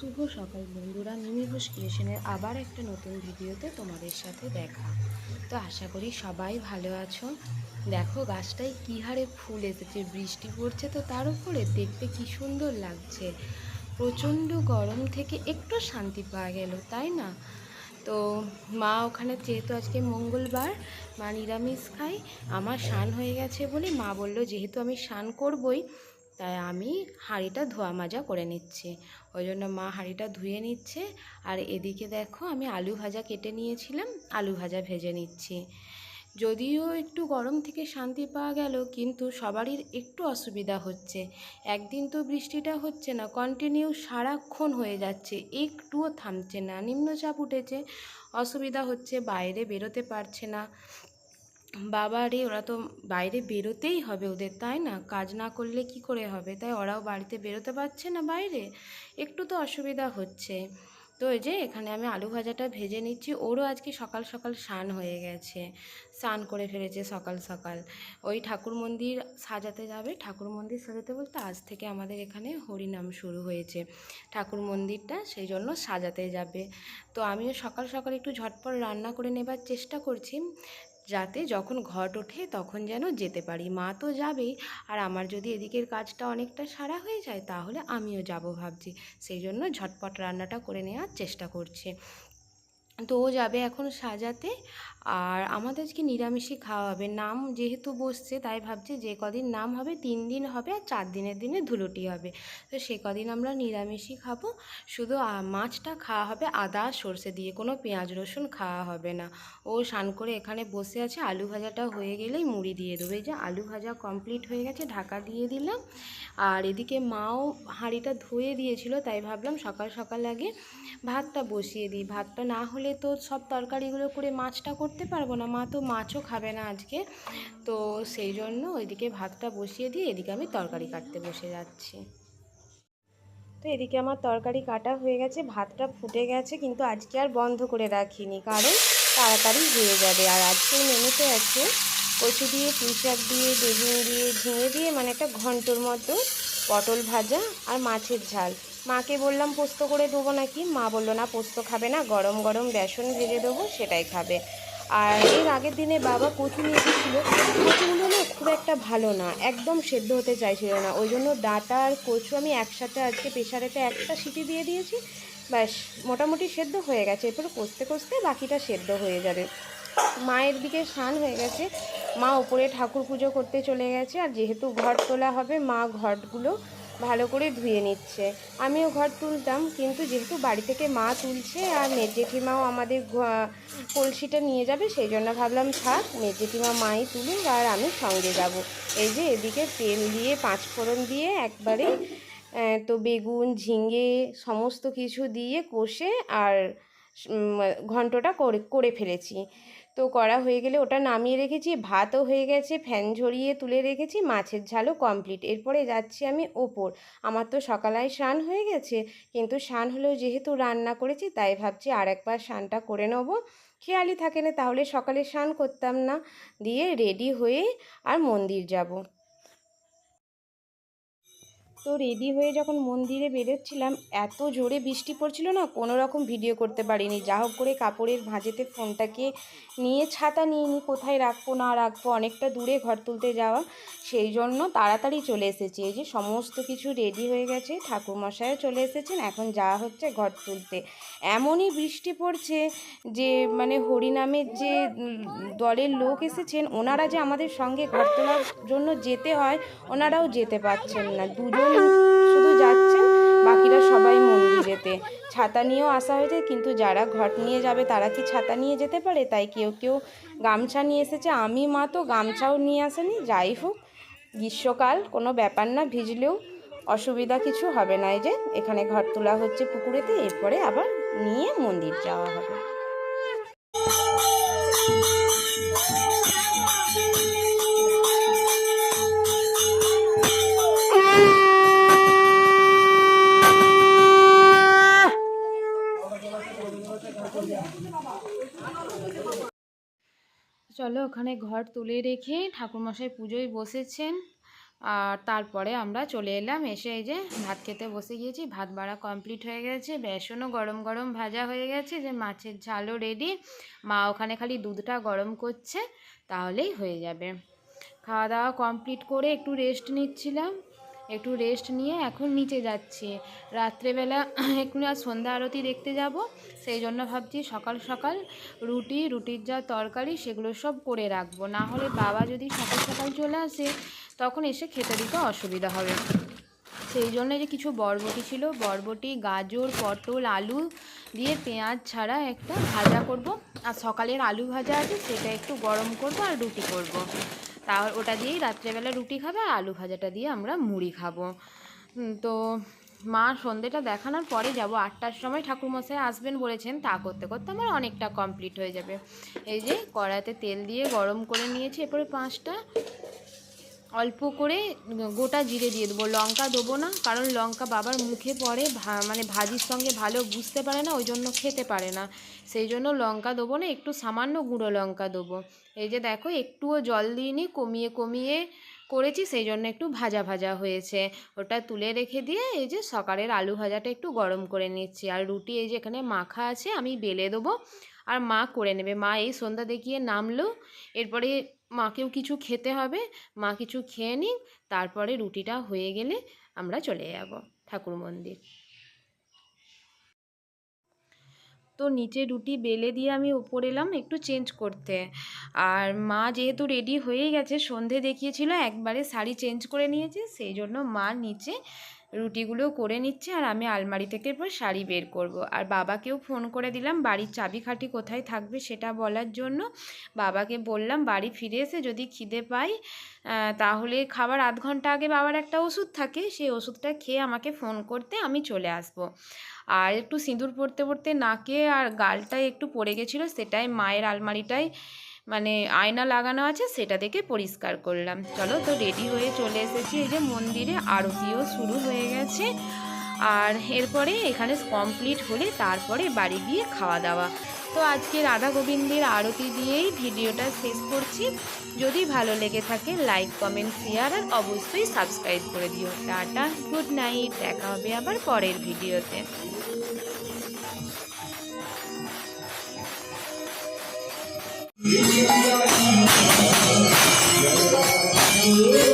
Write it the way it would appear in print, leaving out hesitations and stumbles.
শুভ সকাল বন্ধুরা, মিমি ঘোষ ক্রিয়েশনের আবার একটা নতুন ভিডিওতে তোমাদের সাথে দেখা। তো আশা করি সবাই ভালো আছো। দেখো গাছটায় কী হারে ফুল এসেছে, বৃষ্টি পড়ছে তো তার উপরে দেখতে কি সুন্দর লাগছে। প্রচণ্ড গরম থেকে একটু শান্তি পাওয়া গেল, তাই না? তো মা ওখানে, যেহেতু আজকে মঙ্গলবার, মা নিরামিষ খাই, আমার স্নান হয়ে গেছে বলে মা বলল যেহেতু আমি স্নান করবই, তাই আমি হাঁড়িটা ধোয়া মাজা করে নিচ্ছি। ওই জন্য মা হাঁড়িটা ধুয়ে নিচ্ছে। আর এদিকে দেখো আমি আলু ভাজা কেটে নিয়েছিলাম, আলু ভাজা ভেজে নিচ্ছি। যদিও একটু গরম থেকে শান্তি পাওয়া গেল, কিন্তু সবারই একটু অসুবিধা হচ্ছে। একদিন তো বৃষ্টিটা হচ্ছে না, কন্টিনিউ সারাক্ষণ হয়ে যাচ্ছে, একটুও থামছে না। নিম্নচাপ উঠেছে, অসুবিধা হচ্ছে, বাইরে বেরোতে পারছে না। বাবারে, ওরা তো বাইরে বেরোতেই হবে ওদের, তাই না? কাজ না করলে কি করে হবে? তাই ওরাও বাড়িতে বেরোতে পারছে না বাইরে, একটু তো অসুবিধা হচ্ছে। তো এই যে এখানে আমি আলু ভাজাটা ভেজে নিচ্ছি। ওরও আজকে সকাল সকাল স্নান হয়ে গেছে, স্নান করে ফেলেছে সকাল সকাল। ওই ঠাকুর মন্দির সাজাতে যাবে। ঠাকুর মন্দির সাজাতে বলতে আজ থেকে আমাদের এখানে হরিনাম শুরু হয়েছে ঠাকুর মন্দিরটা, সেই জন্য সাজাতে যাবে। তো আমিও সকাল সকাল একটু ঝটপট রান্না করে নেবার চেষ্টা করছি, যাতে যখন ঘট ওঠে তখন যেন যেতে পারি। মা তো যাবেই, আর আমার যদি এদিকের কাজটা অনেকটা সারা হয়ে যায় তাহলে আমিও যাব ভাবছি। সেই জন্য ঝটপট রান্নাটা করে নেওয়ার চেষ্টা করছি। তো ও যাবে এখন সাজাতে। আর আমাদের আজকে নিরামিষই খাওয়া হবে, নাম যেহেতু বসছে তাই ভাবছি যে কদিন নাম হবে 3 দিন হবে, আর 4 দিনের দিনে ধুলোটি হবে। তো সে কদিন আমরা নিরামিষই খাবো। শুধু মাছটা খাওয়া হবে আদা সর্ষে দিয়ে, কোনো পেঁয়াজ রসুন খাওয়া হবে না। ও স্নান করে এখানে বসে আছে, আলু ভাজাটা হয়ে গেলেই মুড়ি দিয়ে দেবো। এই যে আলু ভাজা কমপ্লিট হয়ে গেছে, ঢাকা দিয়ে দিলাম। আর এদিকে মাও হাঁড়িটা ধুয়ে দিয়েছিল, তাই ভাবলাম সকাল সকাল আগে ভাতটা বসিয়ে দিই। ভাতটা না হলে তো সব তরকারিগুলো করে মাছটা করতে পারবো না, মা তো মাছও খাবে না আজকে। তো সেই জন্য ওইদিকে ভাতটা বসিয়ে দিয়ে এদিকে আমি তরকারি কাটতে বসে যাচ্ছি। তো এদিকে আমার তরকারি কাটা হয়ে গেছে, ভাতটা ফুটে গেছে, কিন্তু আজকে আর বন্ধ করে রাখিনি, কারণ তাড়াতাড়ি হয়ে যাবে। আর আজকে মেনুতে আছে কচু দিয়ে, পুঁই শাক দিয়ে, বেগুন দিয়ে, ঝিঙে দিয়ে, মানে একটা ঘন্টর মতো, পটল ভাজা আর মাছের ঝাল। মাকে বললাম পোস্ত করে দেবো নাকি, মা বললো না পোস্ত খাবে না, গরম গরম বেসন ভেজে দেবো সেটাই খাবে। আর এর আগের দিনে বাবা কচু নিয়ে এসেছিলো, কচুগুলো না খুব একটা ভালো না, একদম সেদ্ধ হতে চাইছিল না। ওই জন্য ডাঁটা আর কচু আমি একসাথে আজকে প্রেশারেতে একটা সিটি দিয়ে দিয়েছি, ব্যাস মোটামুটি সেদ্ধ হয়ে গেছে। এরপর কষতে কষতে বাকিটা সেদ্ধ হয়ে যাবে। মায়ের দিকে স্নান হয়ে গেছে, মা উপরে ঠাকুর পুজো করতে চলে গেছে। আর যেহেতু ঘট তোলা হবে, মা ঘটগুলো ভালো করে ধুয়ে নিচ্ছে। আমিও ঘট তুলতাম, কিন্তু যেহেতু বাড়ি থেকে মা তুলছে আর মেজ জেঠিমাও আমাদের কলসিটা নিয়ে যাবে, সেই জন্য ভাবলাম থাক, মেজ জেঠিমা মাই তুলুক আর আমি সঙ্গে যাব। এই যে এদিকে তেল দিয়ে 5 ফোড়ন দিয়ে একবারে তো বেগুন ঝিঙে সমস্ত কিছু দিয়ে কষে আর ঘন্টটা করে ফেলেছি। তো করা হয়ে গেলে ওটা নামিয়ে রেখেছি, ভাতও হয়ে গেছে, ফ্যান ঝরিয়ে তুলে রেখেছি, মাছের ঝালও কমপ্লিট। এরপরে যাচ্ছি আমি ওপর। আমার তো সকালেই স্নান হয়ে গেছে, কিন্তু স্নান হলেও যেহেতু রান্না করেছি তাই ভাবছি আর একবার স্নানটা করে নেব। খেয়ালই থাকে না, তাহলে সকালে স্নান করতাম না। দিয়ে রেডি হয়ে আর মন্দির যাব। তো রেডি হয়ে যখন মন্দিরে বেরোচ্ছিলাম, এত জোরে বৃষ্টি পড়ছিল না, কোনো রকম ভিডিও করতে পারিনি। যা হোক করে কাপড়ের ভাঁজেতে ফোনটাকে নিয়ে, ছাতা নিয়ে নিই, কোথায় রাখবো না রাখবো, অনেকটা দূরে ঘর তুলতে যাওয়া, সেই জন্য তাড়াতাড়ি চলে এসেছি। এই যে সমস্ত কিছু রেডি হয়ে গেছে, ঠাকুরমশাইও চলে এসেছেন, এখন যাওয়া হচ্ছে ঘর তুলতে। এমনই বৃষ্টি পড়ছে যে মানে হরিনামের যে দলের লোক এসেছেন, ওনারা যে আমাদের সঙ্গে ঘর তোলার জন্য যেতে হয়, ওনারাও যেতে পারছেন না, দুজন শুধু যাচ্ছেন, বাকিরা সবাই মন্দিরেতে। ছাতা নিয়েও আসা হয়েছে, কিন্তু যারা ঘট নিয়ে যাবে তারা কি ছাতা নিয়ে যেতে পারে? তাই কেউ কেউ গামছা নিয়ে এসেছে, আমি মা তো গামছাও নিয়ে আসেনি। যাই হোক, গ্রীষ্মকাল, কোনো ব্যাপার না, ভিজলেও অসুবিধা কিছু হবে না। এই যে এখানে ঘট তোলা হচ্ছে পুকুরেতে, এরপরে আবার নিয়ে মন্দির যাওয়া হবে। চলো, ওখানে ঘর তুলে রেখে ঠাকুরমশাই পুজোয় বসেছেন, আর তারপরে আমরা চলে এলাম, এসে এই যে ভাত খেতে বসে গিয়েছি। ভাত বাড়া কমপ্লিট হয়ে গেছে, বেসনও গরম গরম ভাজা হয়ে গেছে, যে মাছের ঝালও রেডি। মা ওখানে খালি দুধটা গরম করছে, তাহলেই হয়ে যাবে। খাওয়া দাওয়া কমপ্লিট করে একটু রেস্ট নিচ্ছিলাম, একটু রেস্ট নিয়ে এখন নিচে যাচ্ছি। রাত্রেবেলা একটু আর সন্ধ্যা আরতি দেখতে যাব, সেই জন্য ভাবছি সকাল সকাল রুটির যা তরকারি সেগুলো সব করে রাখবো, না হলে বাবা যদি সকাল সকাল চলে আসে তখন এসে খেতে দিতে অসুবিধা হবে। সেই জন্য যে কিছু বরবটি ছিল, বরবটি, গাজর, পটল, আলু দিয়ে পেঁয়াজ ছাড়া একটা ভাজা করব, আর সকালের আলু ভাজা আছে সেটা একটু গরম করব আর রুটি করব। তাও ওটা দিয়েই রাত্রেবেলা রুটি খাবে, আর আলু ভাজাটা দিয়ে আমরা মুড়ি খাবো। তো মা সন্ধ্যেটা দেখানোর পরে যাব, 8টার সময় ঠাকুরমশাই আসবেন বলেছেন, তা করতে করতে আমার অনেকটা কমপ্লিট হয়ে যাবে। এই যে কড়াইতে তেল দিয়ে গরম করে নিয়েছি, এরপরে 5টা অল্প করে গোটা জিরে দিয়ে দেবো, লঙ্কা দেবো না, কারণ লঙ্কা বাবার মুখে পড়ে, মানে ভাজির সঙ্গে ভালো বুঝতে পারে না, ওই জন্য খেতে পারে না, সেই জন্য লঙ্কা দেবো না, একটু সামান্য গুঁড়ো লঙ্কা দেবো। এই যে দেখো একটুও জল দিইনি, কমিয়ে কমিয়ে করেছি, সেই জন্য একটু ভাজা ভাজা হয়েছে। ওটা তুলে রেখে দিয়ে এই যে সকালের আলু ভাজাটা একটু গরম করে নিচ্ছি, আর রুটি এই যে এখানে মাখা আছে, আমি বেলে দেবো আর মা করে নেবে। মা এই সন্ধ্যা দেখিয়ে নামলো, এরপরে মাকেও কিছু খেতে হবে, মা কিছু খেয়ে নিক, তারপরে রুটিটা হয়ে গেলে আমরা চলে যাব ঠাকুর মন্দির। তো নিচে রুটি বেলে দিয়ে আমি উপরে এলাম একটু চেঞ্জ করতে, আর মা যেহেতু রেডি হয়ে গেছে, সন্ধে দেখিয়েছিল, একবারে শাড়ি চেঞ্জ করে নিয়েছে, সেই জন্য মা নিচে রুটিগুলো করে নিচ্ছে, আর আমি আলমারি থেকে এরপর শাড়ি বের করব। আর বাবাকেও ফোন করে দিলাম বাড়ির চাবিকাঠি কোথায় থাকবে সেটা বলার জন্য। বাবাকে বললাম বাড়ি ফিরে এসে যদি খিদে পাই তাহলে খাবার আধ ঘন্টা আগে বাবার একটা ওষুধ থাকে, সেই ওষুধটা খেয়ে আমাকে ফোন করতে, আমি চলে আসব। আর একটু সিঁদুর পরতে পরতে নাকে আর গালটায় একটু পড়ে গেছিলো, সেটাই মায়ের আলমারিটায় মানে আয়না লাগানো আছে, সেটা থেকে পরিষ্কার করলাম। চলো, তো রেডি হয়ে চলে এসেছি, এই যে মন্দিরে আরতিও শুরু হয়ে গেছে, আর এরপরে এখানে কমপ্লিট হলে তারপরে বাড়ি গিয়ে খাওয়া দাওয়া। তো আজকে রাধা গোবিন্দের আরতি দিয়েই ভিডিওটা শেষ করছি। যদি ভালো লেগে থাকে লাইক, কমেন্ট, শেয়ার আর অবশ্যই সাবস্ক্রাইব করে দিও। টাটা, গুড নাইট, দেখা হবে আবার পরের ভিডিওতে। Yeah.